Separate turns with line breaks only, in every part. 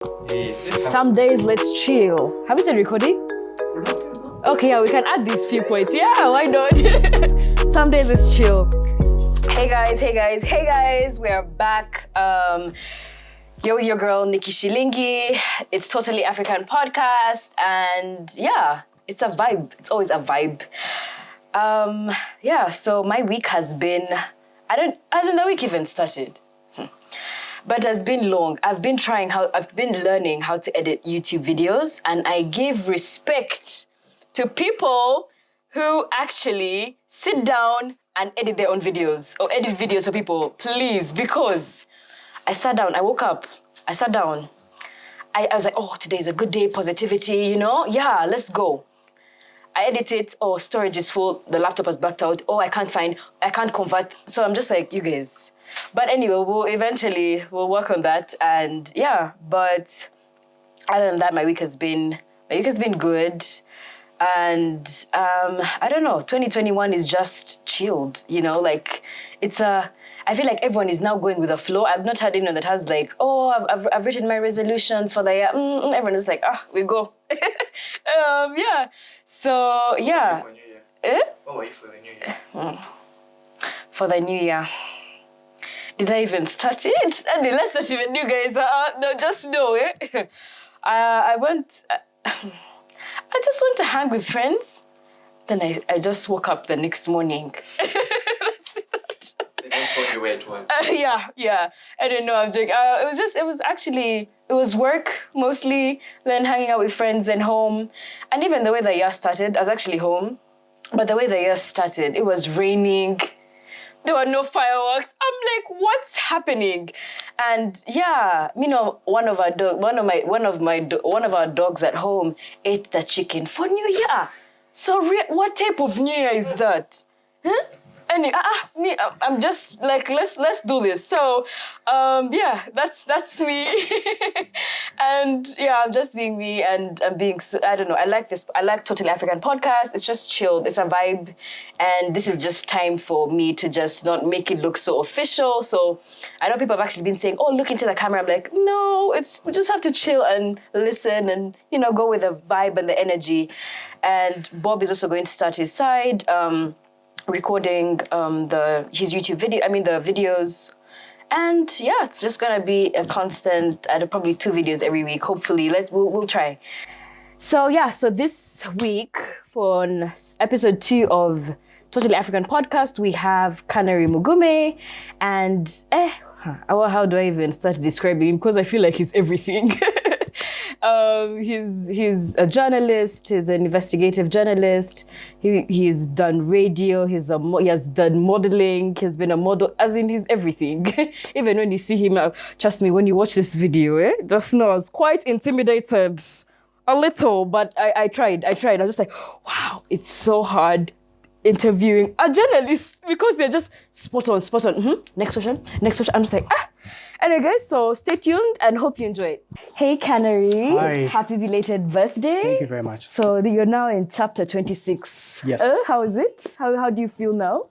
Some days, let's chill. Have you started recording? Okay, yeah, we can add these few points. Yeah, why not? Some days, let's chill. Hey guys, we're back. You're with your girl, Nikki Shilingi. It's Totally African Podcast. And yeah, it's a vibe. It's always a vibe. So my week has been, hasn't the week even started? But has been long. I've been learning how to edit YouTube videos, and I give respect to people who actually sit down and edit their own videos or edit videos for people, please, because I sat down, I woke up, I sat down. I was like, oh, today's a good day, positivity, Yeah, let's go. I edit it, storage is full, the laptop has blacked out, I can't convert. So I'm just like, you guys. But anyway, we'll work on that. And yeah, but other than that, my week has been good. And I don't know, 2021 is just chilled, I feel like everyone is now going with the flow. I've not had anyone that has like, I've written my resolutions for the year. Everyone is like, we go. Yeah. So yeah.
For New Year? What were you for the New Year?
For the New Year. Did I even start it? Let's not even you guys. No, just know it. I just went to hang with friends. Then I just woke up the next morning.
They don't tell you where it was.
Yeah. I didn't know. I'm joking. It was work mostly, then hanging out with friends and home. And even the way the year started, I was actually home. But the way the year started, it was raining. There were no fireworks. I'm like, what's happening? And yeah, one of our dogs at home ate the chicken for New Year. So what type of New Year is that? Huh? I'm just like, let's do this. So, that's me. And yeah, I'm just being me, and I'm being, I don't know, I like this. I like Totally African Podcast. It's just chilled. It's a vibe. And this is just time for me to just not make it look so official. So I know people have actually been saying, look into the camera. I'm like, no, we just have to chill and listen and, go with the vibe and the energy. And Bob is also going to start his side, recording his YouTube video, the videos. And yeah, it's just gonna be a constant, probably 2 videos every week. Hopefully, we'll try. So this week for episode 2 of Totally African Podcast, we have Canary Mugume, and how do I even start describing him? Because I feel like he's everything. He's a journalist. He's an investigative journalist. He's done radio. He has done modeling. He's been a model. As in, he's everything. Even when you see him, trust me, when you watch this video, just know I was quite intimidated, a little. But I tried. I was just like, wow, it's so hard interviewing a journalist because they're just spot on. Next question. I'm just like, Anyway, guys, so stay tuned and hope you enjoy it. Hey, Canary.
Hi.
Happy belated birthday.
Thank you very much.
So you're now in chapter 26.
Yes.
How is it? How do you feel now?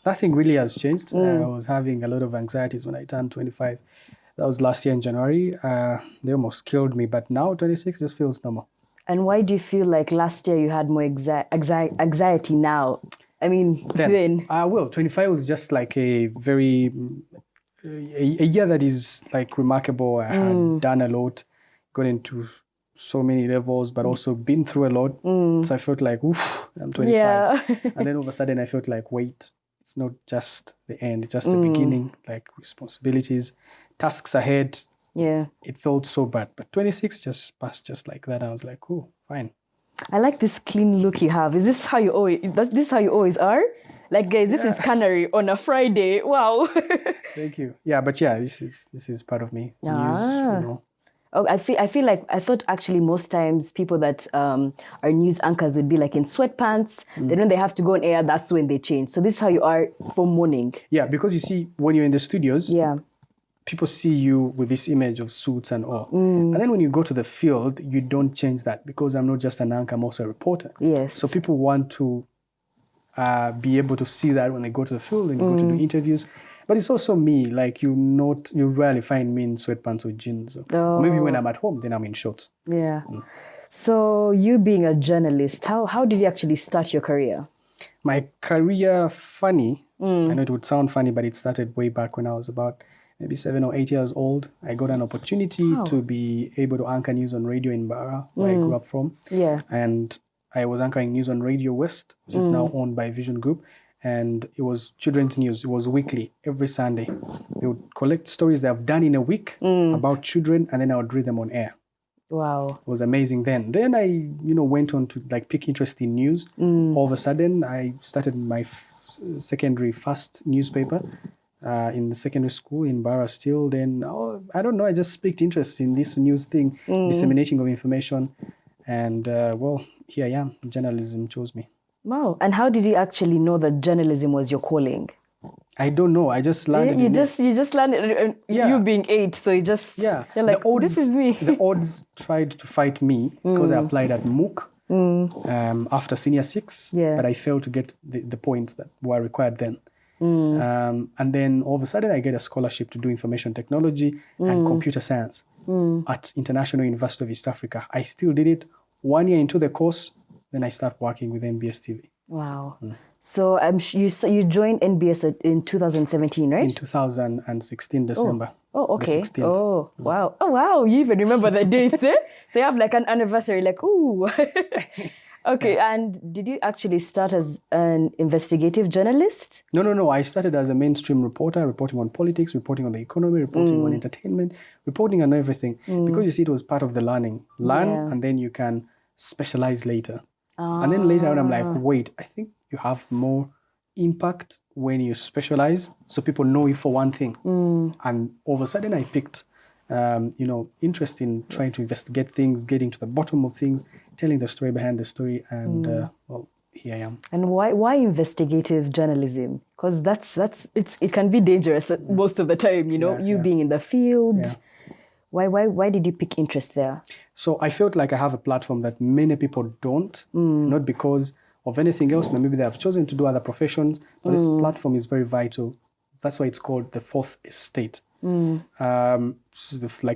Nothing really has changed. I was having a lot of anxieties when I turned 25. That was last year in January. They almost killed me, but now 26 just feels normal.
And why do you feel like last year you had more anxiety now? Then.
25 was just like a very... a year that is like remarkable. I had done a lot, got into so many levels, but also been through a lot. So I felt like, oof, I'm 25.
Yeah.
And then all of a sudden I felt like, wait, it's not just the end, it's just the beginning, like responsibilities, tasks ahead.
Yeah.
It felt so bad. But 26 just passed just like that. I was like, oh, fine.
I like this clean look you have. Is this how you always are? Like, guys, this is Canary on a Friday. Wow.
Thank you. Yeah, but yeah, this is part of me. News,
I feel like I thought actually most times people that are news anchors would be like in sweatpants. Then when they have to go on air, that's when they change. So this is how you are from morning.
Yeah, because you see, when you're in the studios, people see you with this image of suits and all. And then when you go to the field, you don't change that because I'm not just an anchor, I'm also a reporter.
Yes.
So people want to be able to see that when they go to the field and go to do interviews. But it's also me. Like you rarely find me in sweatpants or jeans. Or maybe when I'm at home, then I'm in shorts.
Yeah. So you being a journalist, how did you actually start your career?
My career, funny. I know it would sound funny, but it started way back when I was about maybe 7 or 8 years old. I got an opportunity to be able to anchor news on radio in Bara, where I grew up from.
Yeah.
And I was anchoring news on Radio West, which is now owned by Vision Group. And it was children's news. It was weekly, every Sunday. They would collect stories they have done in a week about children, and then I would read them on air.
Wow.
It was amazing then. Then I, went on to like pick interest in news. All of a sudden, I started my secondary first newspaper in the secondary school in Bara still. Then, I don't know, I just picked interest in this news thing, disseminating of information. And, here I am. Journalism chose me.
Wow. And how did you actually know that journalism was your calling?
I don't know. I just landed.
You just landed. You being 8, so you're like, this is me.
The odds tried to fight me because I applied at MOOC after senior 6, but I failed to get the points that were required then. And then all of a sudden, I get a scholarship to do information technology and computer science at International University of East Africa. I still did it 1 year into the course. Then I start working with NBS TV.
Wow. So you joined NBS in 2017, right?
In 2016, December.
Oh, okay. Oh, wow. Oh, wow. You even remember the dates, eh? So you have like an anniversary, like, ooh. Okay, and did you actually start as an investigative journalist?
No. I started as a mainstream reporter, reporting on politics, reporting on the economy, reporting on entertainment, reporting on everything. Because you see, it was part of the learning. Learn, and then you can specialize later. And then later on, I'm like, wait, I think you have more impact when you specialize, so people know you for one thing. And all of a sudden, I picked, interest in trying to investigate things, getting to the bottom of things, telling the story behind the story, and here I am.
And why investigative journalism? Because it can be dangerous most of the time. Being in the field. Yeah. Why did you pick interest there?
So I felt like I have a platform that many people don't, not because of anything else. Maybe they have chosen to do other professions, but this platform is very vital. That's why it's called the fourth estate. Like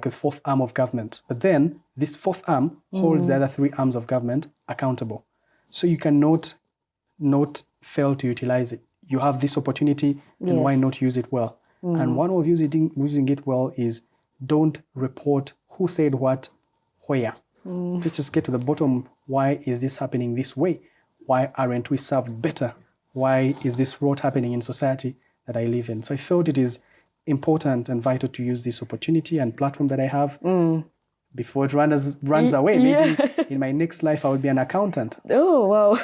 a fourth arm of government. But then this fourth arm holds the other 3 arms of government accountable. So you cannot not fail to utilize it. You have this opportunity, and why not use it well? And one way of using it well is don't report who said what, where. Let's just get to the bottom. Why is this happening this way? Why aren't we served better? Why is this rot happening in society that I live in? So I felt it is important and vital to use this opportunity and platform that I have before it runs away. Maybe in my next life, I will be an accountant.
Oh, wow.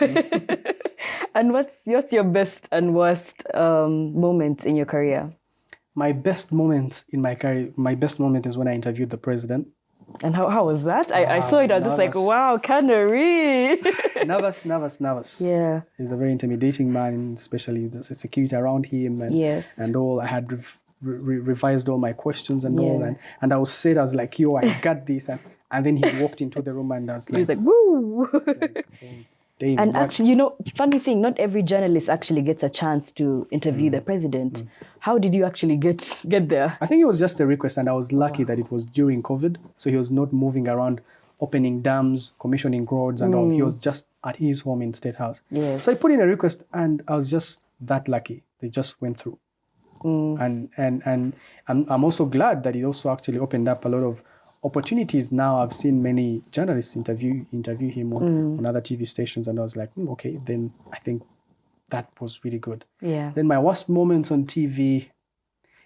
And what's your best and worst moments in your career?
My best moment in my career, is when I interviewed the president.
And how was that? I saw it, I was just like, wow, Canary.
Nervous.
Yeah.
He's a very intimidating man, especially the security around him and all. I had revised all my questions and all. And I was like, yo, I got this. And then he walked into the room and I was like,
he was like, woo.
David,
and actually, funny thing, not every journalist actually gets a chance to interview the president. How did you actually get there?
I think it was just a request, and I was lucky that it was during COVID, so he was not moving around, opening dams, commissioning roads and all. He was just at his home in State House.
Yes.
So I put in a request, and I was just that lucky. They just went through. And I'm also glad that it also actually opened up a lot of opportunities. Now I've seen many journalists interview him on other TV stations, and I was like, okay, then I think that was really good.
Yeah.
Then my worst moments on TV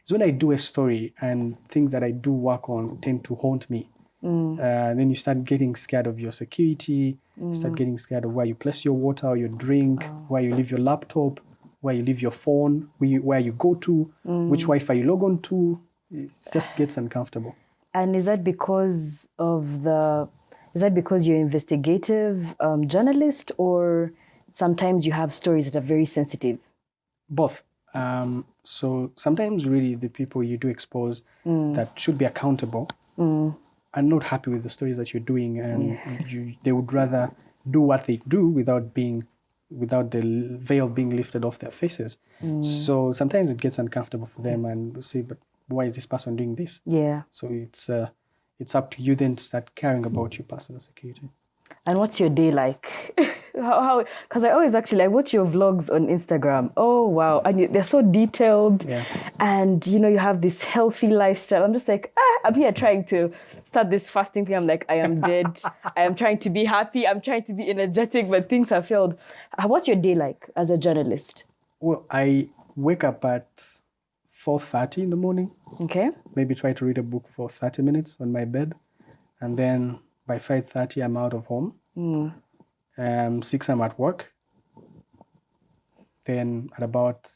is when I do a story and things that I do work on tend to haunt me. Then you start getting scared of your security, you start getting scared of where you place your water or your drink, where you leave your laptop, where you leave your phone, where you go to, which Wi-Fi you log on to. It just gets uncomfortable.
And is that because you're investigative journalist, or sometimes you have stories that are very sensitive?
Both. So sometimes really the people you do expose that should be accountable are not happy with the stories that you're doing, and they would rather do what they do without being without the veil being lifted off their faces. So sometimes it gets uncomfortable for them and say, but why is this person doing this?
Yeah.
So it's up to you then to start caring about your personal security.
And what's your day like? How? Because I watch your vlogs on Instagram. Oh, wow. And they're so detailed.
Yeah.
And, you have this healthy lifestyle. I'm just like, I'm here trying to start this fasting thing. I'm like, I am dead. I am trying to be happy. I'm trying to be energetic, but things have failed. What's your day like as a journalist?
Well, I wake up at 4:30 in the morning.
Okay.
Maybe try to read a book for 30 minutes on my bed. And then by 5:30, I'm out of home. 6, I'm at work. Then at about,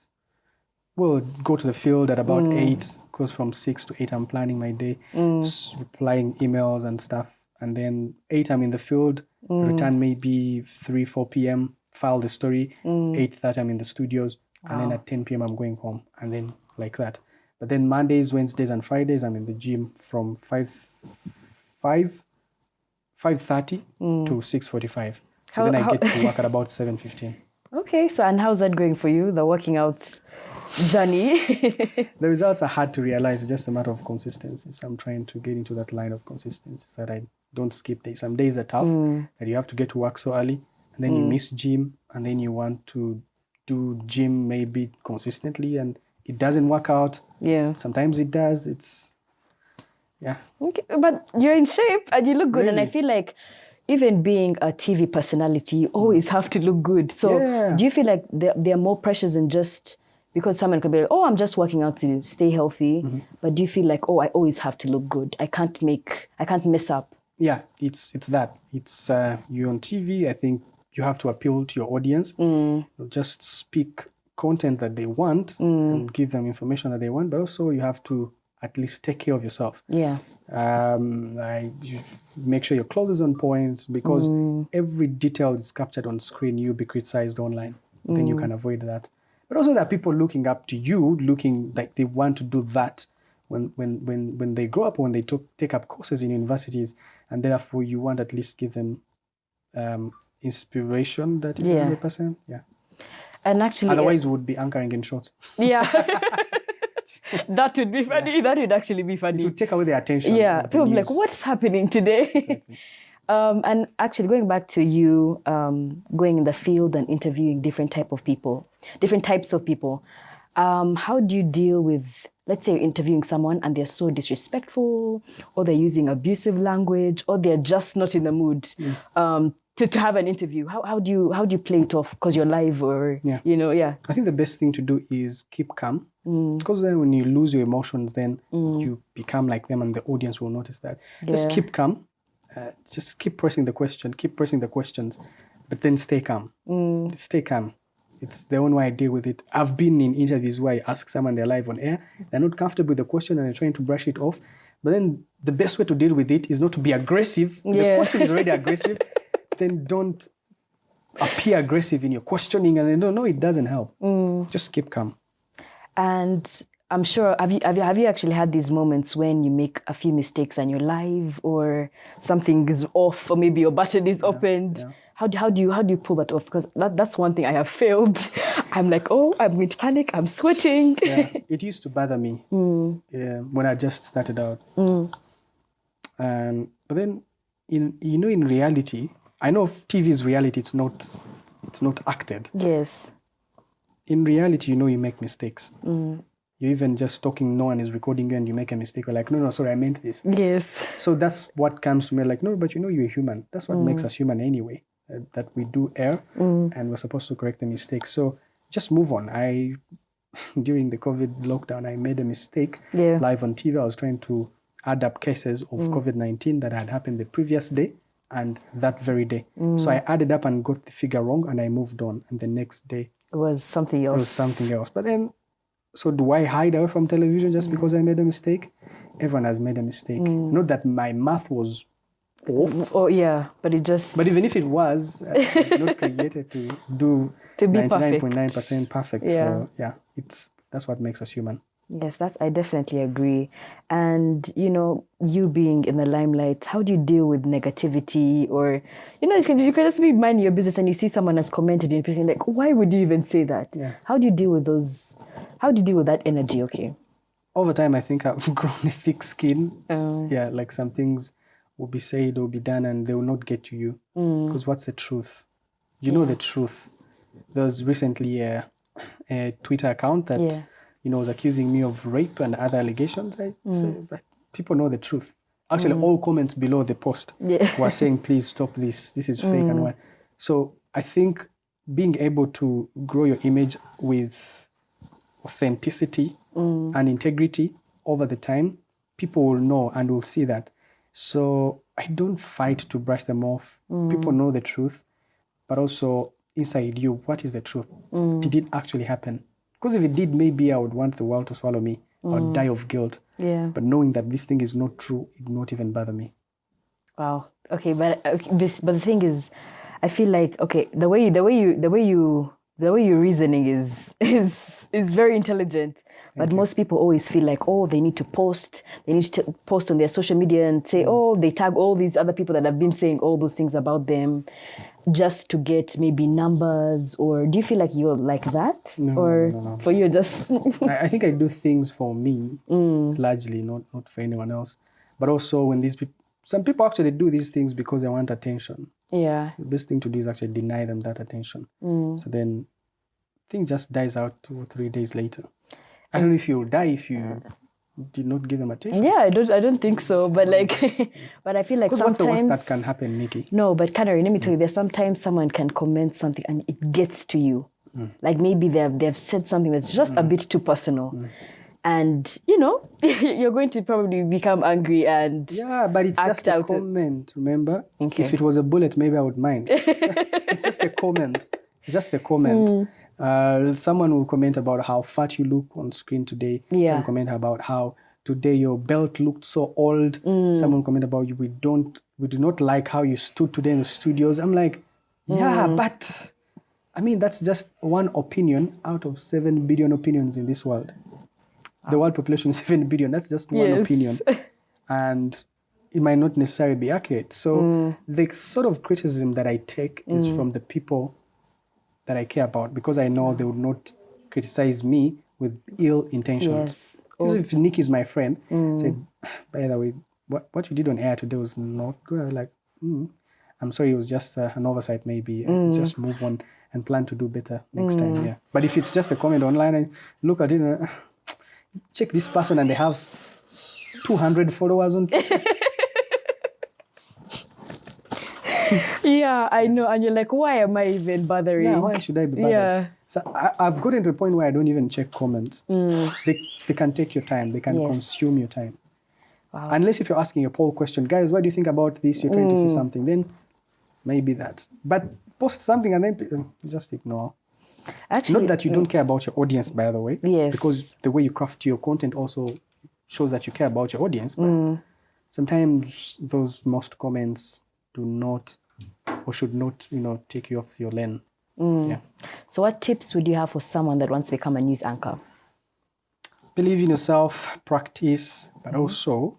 go to the field at about 8, because from 6 to 8, I'm planning my day, replying emails and stuff. And then 8, I'm in the field, return maybe 3, 4 p.m., file the story. 8:30, I'm in the studios. And then at 10 p.m., I'm going home. And then like that. But then Mondays, Wednesdays, and Fridays, I'm in the gym from 5:30 to 6:45. So then I get to work at about 7:15.
Okay, so and how's that going for you, the working out journey?
The results are hard to realize. It's just a matter of consistency. So I'm trying to get into that line of consistency so that I don't skip days. Some days are tough, that you have to get to work so early, and then you miss gym, and then you want to do gym maybe consistently, and it doesn't work out.
Yeah.
Sometimes it does. Yeah.
Okay, but you're in shape and you look good.
Really?
And I feel like even being a TV personality, you always have to look good. So do you feel like there are more pressures than just because someone could be like, oh, I'm just working out to stay healthy. But do you feel like, oh, I always have to look good. I can't mess up.
Yeah, it's that. It's you're on TV. I think you have to appeal to your audience. Just speak content that they want and give them information that they want, but also you have to at least take care of yourself.
Yeah.
You make sure your clothes is on point, because every detail is captured on screen. You'll be criticized online. Then you can avoid that. But also there are people looking up to you, looking like they want to do that when they grow up, when they take up courses in universities, and therefore you want at least give them inspiration that is 100%. Yeah.
And actually,
otherwise, we would be anchoring in shorts.
Yeah. That would be funny. Yeah. That would actually be funny.
To take away the attention.
Yeah. People be like, what's happening today?
Exactly.
And actually, going back to you going in the field and interviewing different types of people, how do you deal with, let's say you're interviewing someone and they're so disrespectful, or they're using abusive language, or they're just not in the mood to have an interview? How do you play it off because you're live, or I
think the best thing to do is keep calm, because then when you lose your emotions, then you become like them, and the audience will notice that. Just keep calm, just keep pressing the questions, but then stay calm. Stay calm. It's the only way I deal with it. I've been in interviews where I ask someone, they're live on air, they're not comfortable with the question and they're trying to brush it off, but then the best way to deal with it is not to be aggressive. The question is already aggressive. Then don't appear aggressive in your questioning, and no, it doesn't help. Just keep calm.
And I'm sure, have you actually had these moments when you make a few mistakes and you're live, or something is off, or maybe your button is opened? Yeah. How do you pull that off? Because that's one thing I have failed. I'm like, oh, I'm going to panic. I'm sweating.
Yeah, it used to bother me when I just started out. But then, in reality, I know TV is reality. It's not acted.
Yes.
In reality, you make mistakes. You're even just talking, no one is recording you, and you make a mistake. You're like, no, sorry, I meant this.
Yes.
So that's what comes to me. Like, no, but you're human. That's what makes us human anyway. That we do err, and we're supposed to correct the mistakes. So just move on. During the COVID lockdown, I made a mistake live on TV. I was trying to add up cases of COVID-19 that had happened the previous day and that very day. So I added up and got the figure wrong, and I moved on. And the next day
it was something else.
But then, so do I hide away from television just because I made a mistake? Everyone has made a mistake. Not that my math was off.
Oh yeah, but it just.
But even if it was, it's not created to do 99.9% perfect.
Yeah.
So yeah, that's what makes us human.
Yes, I definitely agree. And, you being in the limelight, how do you deal with negativity? Or, you can just be minding your business and you see someone has commented and you're thinking like, why would you even say that?
Yeah.
How do you deal with that energy? Okay.
Over time, I think I've grown a thick skin. Yeah, like some things will be said or be done and they will not get to you. Because what's the truth? You know the truth. There was recently a Twitter account that was accusing me of rape and other allegations. I say, but people know the truth. Actually, all comments below the post were saying, please stop this. This is fake and what. So I think being able to grow your image with authenticity and integrity over the time, people will know and will see that. So I don't fight to brush them off. People know the truth, but also inside you, what is the truth? Did it actually happen? Because if it did, maybe I would want the world to swallow me. I would die of guilt. Yeah. But knowing that this thing is not true, it would not even bother me.
Wow. Okay, but the thing is, I feel like the way you're reasoning is very intelligent. But most people always feel like, they need to post. They need to post on their social media and say, they tag all these other people that have been saying all those things about them, just to get maybe numbers. Or do you feel like you're like that?
No.
For you, just
I think I do things for me, largely, not for anyone else. But also when some people actually do these things because they want attention. Yeah. The best thing to do is actually deny them that attention. So then thing just dies out 2 or 3 days later. I don't know if you'll die if you did not give them attention.
Yeah, I don't think so. But but I feel like sometimes...
what's the worst that can happen, Nikki?
No, but Canary, let me tell you, there's sometimes someone can comment something and it gets to you. Like maybe they've said something that's just a bit too personal. And, you're going to probably become angry and
yeah, but it's just a comment, remember? Okay. If it was a bullet, maybe I would mind. It's just a comment. It's just a comment. Someone will comment about how fat you look on screen today. Yeah. Someone comment about how today your belt looked so old. Someone comment about we do not like how you stood today in the studios. I'm like, but I mean, that's just one opinion out of 7 billion opinions in this world. The world population is 7 billion. That's just one opinion. And it might not necessarily be accurate. So the sort of criticism that I take is from the people that I care about, because I know they would not criticize me with ill intentions. Because if Nick is my friend, said, by the way, what you did on air today was not good. I was like, I'm sorry, it was just an oversight maybe. Just move on and plan to do better next time. Yeah. But if it's just a comment online, I look at it and check this person and they have 200 followers on TikTok.
Yeah, I know. And you're like, why am I even bothering?
Yeah, why should I be bothered? Yeah. So I've gotten to a point where I don't even check comments. They can take your time. They can consume your time. Wow. Unless if you're asking a poll question, guys, what do you think about this? You're trying to say something. Then maybe that. But post something and then just ignore. Actually, not that you don't care about your audience, by the way. Yes. Because the way you craft your content also shows that you care about your audience. But sometimes those most comments do not or should not, take you off your lane. Yeah.
So what tips would you have for someone that wants to become a news anchor?
Believe in yourself, practice, but also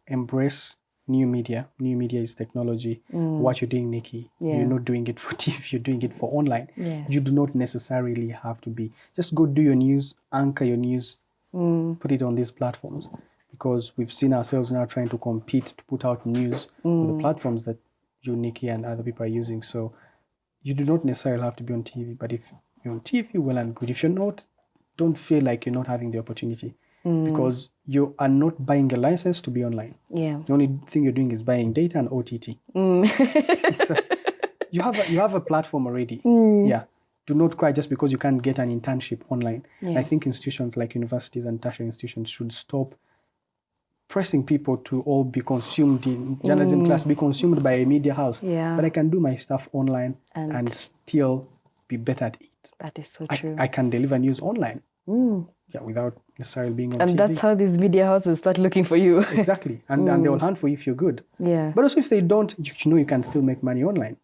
embrace new media. New media is technology. What you're doing, Nikki, you're not doing it for TV, you're doing it for online. Yeah. You do not necessarily have to be. Just go do your news, anchor your news, put it on these platforms. Because we've seen ourselves now trying to compete to put out news on the platforms that you, Nikki, and other people are using. So you do not necessarily have to be on TV. But if you're on TV, well and good. If you're not, don't feel like you're not having the opportunity. Because you are not buying a license to be online. Yeah. The only thing you're doing is buying data and OTT. So you have a platform already. Yeah. Do not cry just because you can't get an internship online. Yeah. I think institutions like universities and tertiary institutions should stop pressing people to all be consumed in journalism class, be consumed by a media house. Yeah. But I can do my stuff online and still be better at it.
That is so true.
I can deliver news online. Yeah, without necessarily being on TV.
And that's how these media houses start looking for you.
Exactly. And they will hunt for you if you're good. Yeah. But also if they don't, you can still make money online.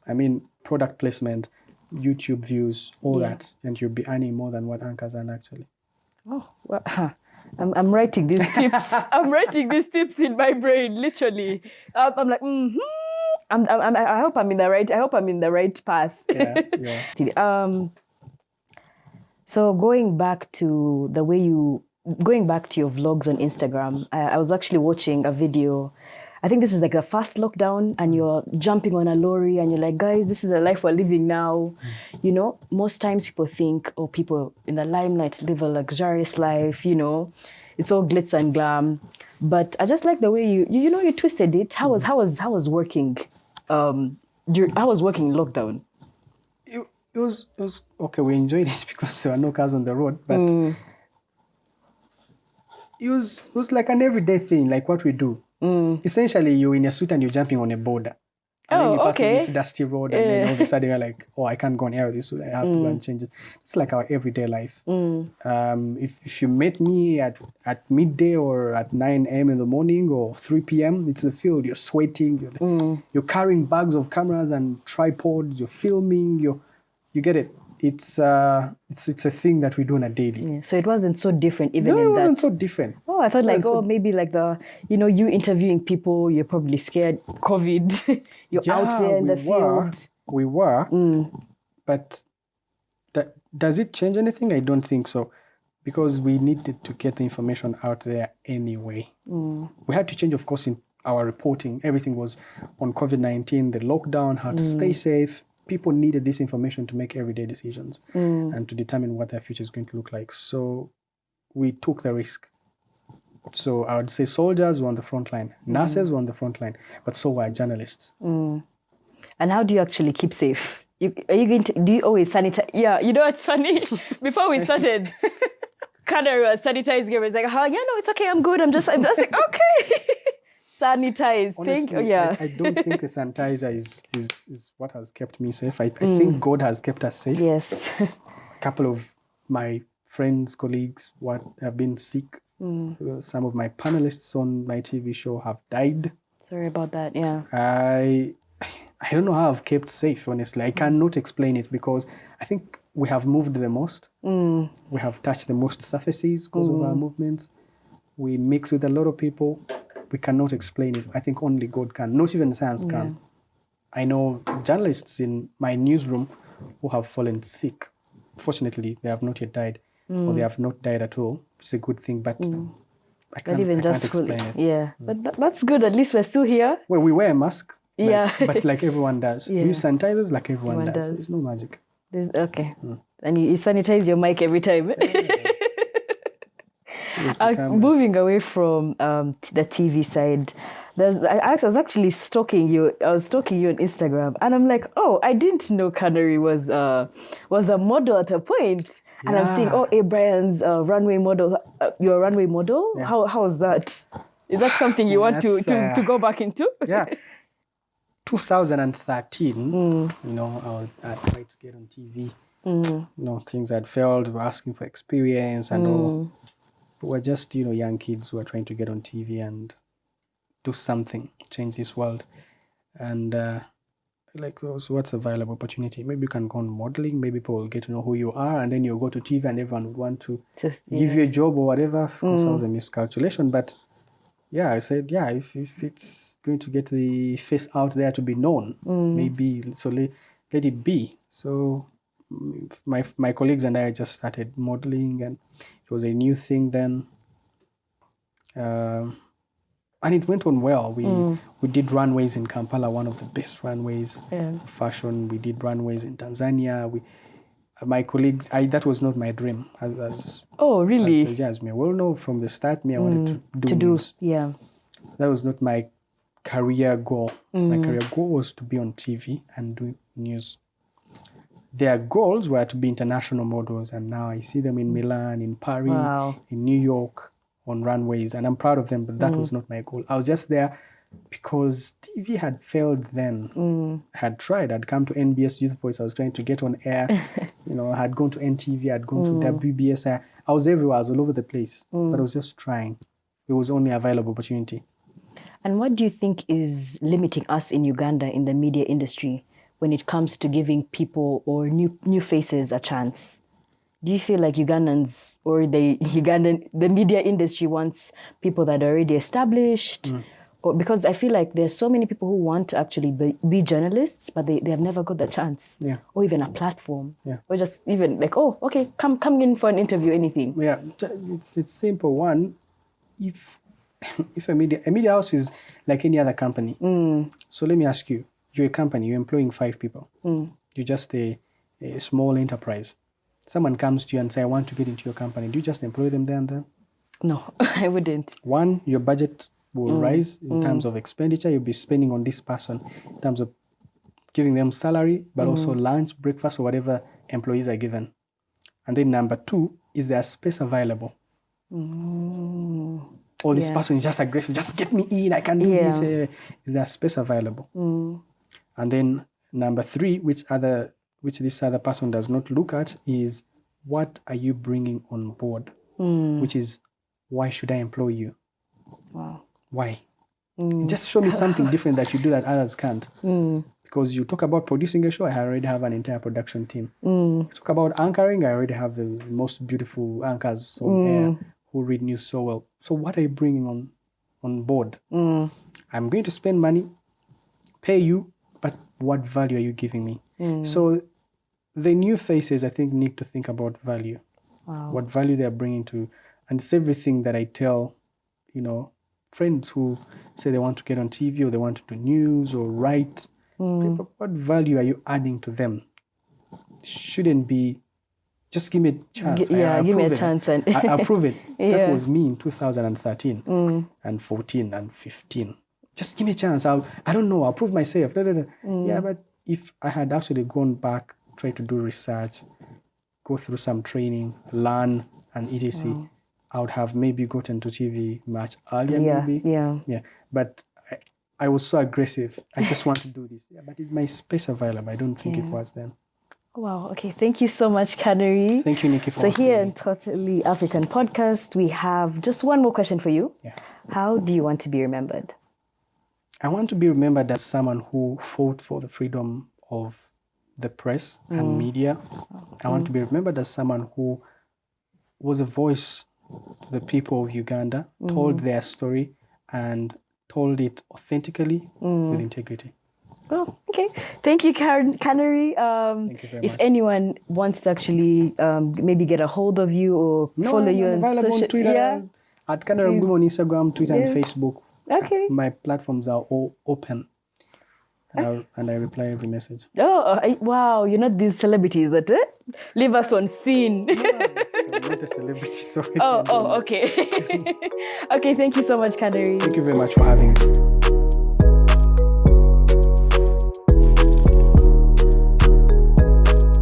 I mean, product placement, YouTube views, all that. And you'll be earning more than what anchors earn actually.
Oh, well, I'm writing these tips. I'm writing these tips in my brain, literally. I'm like, I hope I'm in the right. I hope I'm in the right path.
Yeah, yeah.
So going back to your vlogs on Instagram, I was actually watching a video. I think this is like the first lockdown, and you're jumping on a lorry, and you're like, guys, this is the life we're living now. You know, most times people think, oh, people in the limelight live a luxurious life. You know, it's all glitz and glam. But I just like the way you twisted it. How was working? How was working in lockdown?
It was okay. We enjoyed it because there were no cars on the road, but it was like an everyday thing, like what we do. Essentially, you're in a suit and you're jumping on a border. And then you pass through this dusty road, and then all of a sudden you're like, oh, I can't go on air with this suit. I have to go and change it. It's like our everyday life. If you met me at midday or at 9 a.m. in the morning or 3 p.m., it's the field. You're sweating. You're carrying bags of cameras and tripods. You're filming. You get it. It's a thing that we do on a daily.
Yeah, so it wasn't so different even
No,
in
it
that.
wasn't so different.
Oh, I thought like, maybe like you interviewing people, you're probably scared, COVID, you're out there in the field.
We were, but does it change anything? I don't think so, because we needed to get the information out there anyway. We had to change, of course, in our reporting. Everything was on COVID-19, the lockdown, how to stay safe. People needed this information to make everyday decisions and to determine what their future is going to look like. So we took the risk. So I would say soldiers were on the front line, nurses were on the front line, but so were journalists.
And how do you actually keep safe? Do you always sanitize? Yeah, you know what's funny? Before we started, Canary was sanitizing. It was like, it's okay, I'm good. I'm just like, okay. Sanitize.
Honestly, I don't think the sanitizer is what has kept me safe. I think God has kept us safe.
Yes.
A couple of my friends, colleagues have been sick. Some of my panelists on my TV show have died.
Sorry about that, yeah.
I don't know how I've kept safe, honestly. I cannot explain it because I think we have moved the most. We have touched the most surfaces because of our movements. We mix with a lot of people. We cannot explain it. I think only God can. Not even science can. I know journalists in my newsroom who have fallen sick. Fortunately, they have not yet died, or they have not died at all, which is a good thing. But I can't explain it.
Yeah, but that's good. At least we're still here.
Well, we wear a mask.
Yeah.
But like everyone does. We use sanitizers like everyone does. There's no magic.
Okay. And you sanitize your mic every time. Moving away from the TV side, I was actually stalking you. I was stalking you on Instagram, and I'm like, oh, I didn't know Canary was a model at a point. And I'm seeing, Brian's runway model. You're a runway model. Yeah. How is that? Is that something you want to go back into?
Yeah. 2013. I tried to get on TV. Things had failed. We're asking for experience and all. We're just, young kids who are trying to get on TV and do something, change this world. And so what's a viable opportunity? Maybe you can go on modeling. Maybe people will get to know who you are, and then you'll go to TV and everyone would want to give you a job or whatever. Of course, that was a miscalculation. But yeah, I said, if it's going to get the face out there to be known, maybe, so let it be. So my colleagues and I just started modeling, and it was a new thing then. And it went on well. We did runways in Kampala, one of the best runways of fashion. We did runways in Tanzania. My colleagues, that was not my dream.
Oh, really?
As me well know from the start, I wanted to do news.
Yeah.
That was not my career goal. My career goal was to be on TV and do news. Their goals were to be international models, and now I see them in Milan, in Paris, in New York, on runways, and I'm proud of them, but that was not my goal. I was just there because TV had failed then. Had tried. I'd come to NBS Youth Voice. I was trying to get on air. I had gone to NTV. I'd gone to WBS. I was everywhere. I was all over the place, but I was just trying. It was only a viable opportunity.
And what do you think is limiting us in Uganda in the media industry when it comes to giving people or new faces a chance? do you feel like Ugandans or the media industry wants people that are already established? Or because I feel like there's so many people who want to actually be journalists, but they have never got the chance.
Yeah.
Or even a platform.
Yeah.
Or just even like, oh, okay, come in for an interview, anything.
Yeah, it's simple. One, if a media house is like any other company. So let me ask you, you're a company, you're employing 5 people. You're just a small enterprise. Someone comes to you and say, I want to get into your company. Do you just employ them there and then?
No, I wouldn't.
One, your budget will rise in terms of expenditure. You'll be spending on this person in terms of giving them salary, but also lunch, breakfast, or whatever employees are given. And then number 2, is there space available? Or this person is just aggressive, just get me in, I can do this. Is there space available? And then number 3, which this other person does not look at, is what are you bringing on board? Which is, why should I employ you?
Wow.
Why? Just show me something different that you do that others can't. Because you talk about producing a show, I already have an entire production team. You talk about anchoring, I already have the most beautiful anchors on air who read news so well. So what are you bringing on board? I'm going to spend money, pay you, but what value are you giving me? So the new faces, I think, need to think about value.
Wow.
What value they are bringing to, and it's everything that I tell, friends who say they want to get on TV or they want to do news or write. What value are you adding to them? Shouldn't be, just give me a chance.
Give me a chance. And
I'll prove it. That was me in 2013 and 14 and 15. Just give me a chance. I don't know. I'll prove myself. Yeah, but if I had actually gone back, tried to do research, go through some training, learn, and etc., I would have maybe gotten to TV much earlier. Yeah. But I was so aggressive. I just want to do this. Yeah, but is my space available? I don't think it was then.
Wow. Okay. Thank you so much, Canary.
Thank you, Nikki, for
So here in Totally African Podcast, we have just one more question for you.
Yeah.
How do you want to be remembered?
I want to be remembered as someone who fought for the freedom of the press and media. I want to be remembered as someone who was a voice to the people of Uganda, told their story, and told it authentically with integrity.
Oh, okay. Thank you, Canary.
Thank you very
if
much.
anyone wants to actually maybe get a hold of you or follow you
I'm
on
available
social
on Twitter, at Canary Mugume on Instagram, Twitter, and Facebook.
Okay.
My platforms are all open, and I reply every message.
Oh, wow. You're not these celebrities that leave us on scene.
No, I'm not a celebrity, sorry.
Okay. Okay, thank you so much, Canary.
Thank you very much for having me.